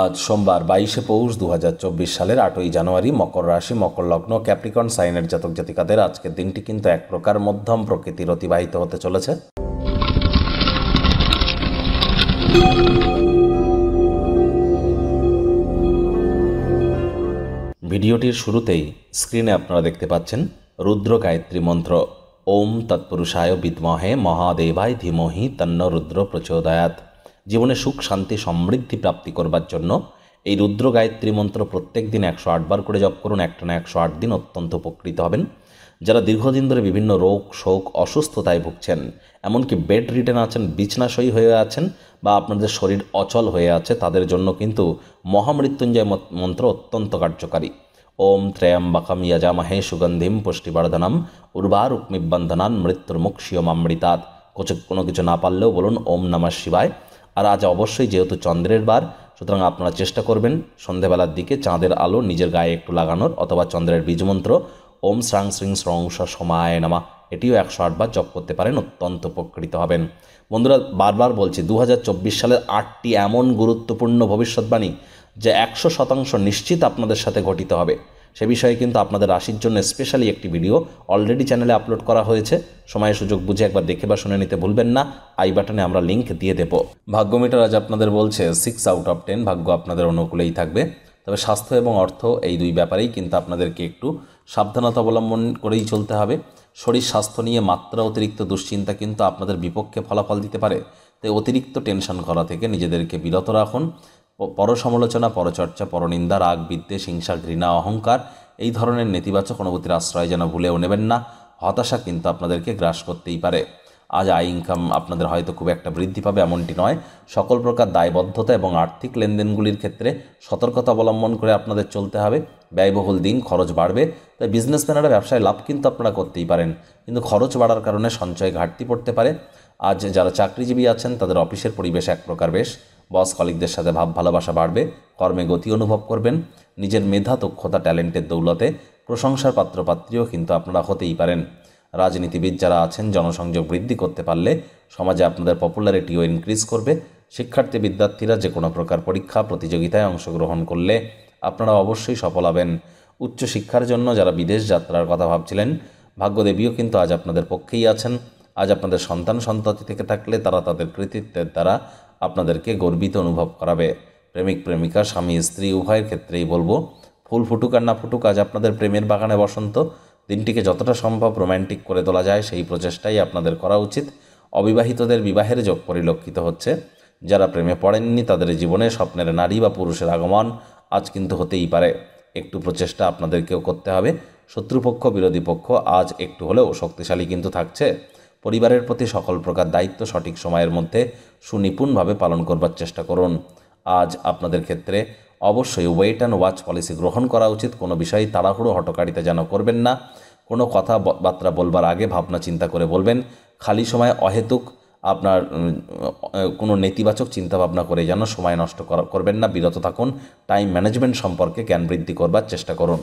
আজ সোমবার 22শে পৌষ 2024 সালের 8ই জানুয়ারি। মকর রাশি, মকর লগ্ন, ক্যাপ্রিকর্ন সাইনের জাতক জাতিকাদের আজকের দিনটি কিন্তু এক প্রকার মধ্যম প্রকৃতির অতিবাহিত হতে চলেছে। ভিডিওটির শুরুতেই স্ক্রিনে আপনারা দেখতে পাচ্ছেন রুদ্র গায়ত্রী মন্ত্র। ওম তৎপুরুষায় বিদ্মহে মহাদেবায় ধীমহি তন্ন রুদ্র প্রচোদয়াৎ। জীবনে সুখ, শান্তি, সমৃদ্ধি প্রাপ্তি করবার জন্য এই রুদ্র গায়ত্রী মন্ত্র প্রত্যেক দিন 108 বার করে জপ করুন। একটানা 108 দিন অত্যন্ত উপকৃত হবেন। যারা দীর্ঘদিন ধরে বিভিন্ন রোগ, শোক, অসুস্থতায় ভুগছেন, এমনকি বেড রিডেন আছেন, বিছনাশয়ী হয়ে আছেন, বা আপনাদের শরীর অচল হয়ে আছে, তাদের জন্য কিন্তু মহামৃত্যুঞ্জয় মন্ত্র অত্যন্ত কার্যকারী। ওম ত্র্যম্বকম যজামহে সুগন্ধিম পুষ্টিবর্ধনম উর্বারুকমিবন্ধনান মৃত্যুর্মুক্ষীয়মামৃতাৎ। কোনো কিছু না পারলেও বলুন ওম নমঃ শিবায়। আর আজ অবশ্যই যেহেতু চন্দ্রের বার, সুতরাং আপনারা চেষ্টা করবেন সন্ধেবেলার দিকে চাঁদের আলো নিজের গায়ে একটু লাগানোর, অথবা চন্দ্রের বীজমন্ত্র ওম শ্রাং শ্রীং স্রংস সমায় নমা, এটিও 108 বার জপ করতে পারেন, অত্যন্ত উপকৃত হবেন। বন্ধুরা, বারবার বলছি, 2024 সালের 8টি এমন গুরুত্বপূর্ণ ভবিষ্যৎবাণী যা 100% নিশ্চিত আপনাদের সাথে ঘটিত হবে। সে বিষয়ে কিন্তু আপনাদের রাশির জন্য স্পেশালি একটি ভিডিও অলরেডি চ্যানেলে আপলোড করা হয়েছে। সময় সুযোগ বুঝে একবার দেখে বা শুনে নিতে ভুলবেন না। আই বাটনে আমরা লিঙ্ক দিয়ে দেব। ভাগ্য মিটার আজ আপনাদের বলছে 6 আউট অফ 10 ভাগ্য আপনাদের অনুকূলেই থাকবে। তবে স্বাস্থ্য এবং অর্থ, এই দুই ব্যাপারেই কিন্তু আপনাদেরকে একটু সাবধানতা অবলম্বন করেই চলতে হবে। শরীর স্বাস্থ্য নিয়ে মাত্রা অতিরিক্ত দুশ্চিন্তা কিন্তু আপনাদের বিপক্ষে ফলাফল দিতে পারে। তাই অতিরিক্ত টেনশন করা থেকে নিজেদেরকে বিরত রাখুন। পরসমালোচনা, পরচর্চা, পরনিন্দা, রাগ, বিদ্বেষ, হিংসা, ঘৃণা, অহংকার, এই ধরনের নেতিবাচক অনুভূতির আশ্রয় যেন ভুলেও নেবেন না। হতাশা কিন্তু আপনাদেরকে গ্রাস করতেই পারে। আজ আয় ইনকাম আপনাদের হয়তো খুব একটা বৃদ্ধি পাবে এমনটি নয়। সকল প্রকার দায়বদ্ধতা এবং আর্থিক লেনদেনগুলির ক্ষেত্রে সতর্কতা অবলম্বন করে আপনাদের চলতে হবে। ব্যয়বহুল দিন, খরচ বাড়বে। তাই বিজনেসম্যানেরা ব্যবসায় লাভ কিন্তু আপনারা করতেই পারেন, কিন্তু খরচ বাড়ার কারণে সঞ্চয় ঘাটতি পড়তে পারে। আজ যারা চাকরিজীবী আছেন তাদের অফিসের পরিবেশ এক প্রকার বেশ। বস কলিগদের সাথে ভাব ভালোবাসা বাড়বে। কর্মে গতি অনুভব করবেন। নিজের মেধা, দক্ষতা, ট্যালেন্টের দৌলতে প্রশংসার পাত্রপাত্রীও কিন্তু আপনারা হতেই পারেন। রাজনীতিবিদ যারা আছেন, জনসংযোগ বৃদ্ধি করতে পারলে সমাজে আপনাদের পপুলারিটিও ইনক্রিজ করবে। শিক্ষার্থী বিদ্যার্থীরা যে কোনো প্রকার পরীক্ষা প্রতিযোগিতায় অংশগ্রহণ করলে আপনারা অবশ্যই সফল হবেন। উচ্চশিক্ষার জন্য যারা বিদেশ যাত্রার কথা ভাবছিলেন, ভাগ্যদেবীও কিন্তু আজ আপনাদের পক্ষেই আছেন। আজ আপনাদের সন্তান সন্ততি থেকে থাকলে তারা তাদের কৃতিত্বের দ্বারা আপনাদেরকে গর্বিত অনুভব করাবে। প্রেমিক প্রেমিকা, স্বামী স্ত্রী উভয়ের ক্ষেত্রেই বলবো, ফুল ফুটুক আর না ফুটুক, আজ আপনাদের প্রেমের বাগানে বসন্ত। দিনটিকে যতটা সম্ভব রোম্যান্টিক করে তোলা যায় সেই প্রচেষ্টাই আপনাদের করা উচিত। অবিবাহিতদের বিবাহের যোগ পরিলক্ষিত হচ্ছে। যারা প্রেমে পড়েননি তাদের জীবনে স্বপ্নের নারী বা পুরুষের আগমন আজ কিন্তু হতেই পারে। একটু প্রচেষ্টা আপনাদেরকেও করতে হবে। শত্রুপক্ষ, বিরোধী পক্ষ আজ একটু হলেও শক্তিশালী কিন্তু থাকছে। পরিবারের প্রতি সকল প্রকার দায়িত্ব সঠিক সময়ের মধ্যে সুনিপুণভাবে পালন করবার চেষ্টা করুন। আজ আপনাদের ক্ষেত্রে অবশ্যই ওয়েট অ্যান্ড ওয়াচ পলিসি গ্রহণ করা উচিত। কোনো বিষয়ে তাড়াহুড়ো হটকারিতা যেন করবেন না। কোনো কথাবার্তা বলবার আগে ভাবনা চিন্তা করে বলবেন। খালি সময় অহেতুক আপনার কোনো নেতিবাচক চিন্তাভাবনা করে যেন সময় নষ্ট করবেন না, বিরত থাকুন। টাইম ম্যানেজমেন্ট সম্পর্কে জ্ঞান বৃদ্ধি করবার চেষ্টা করুন।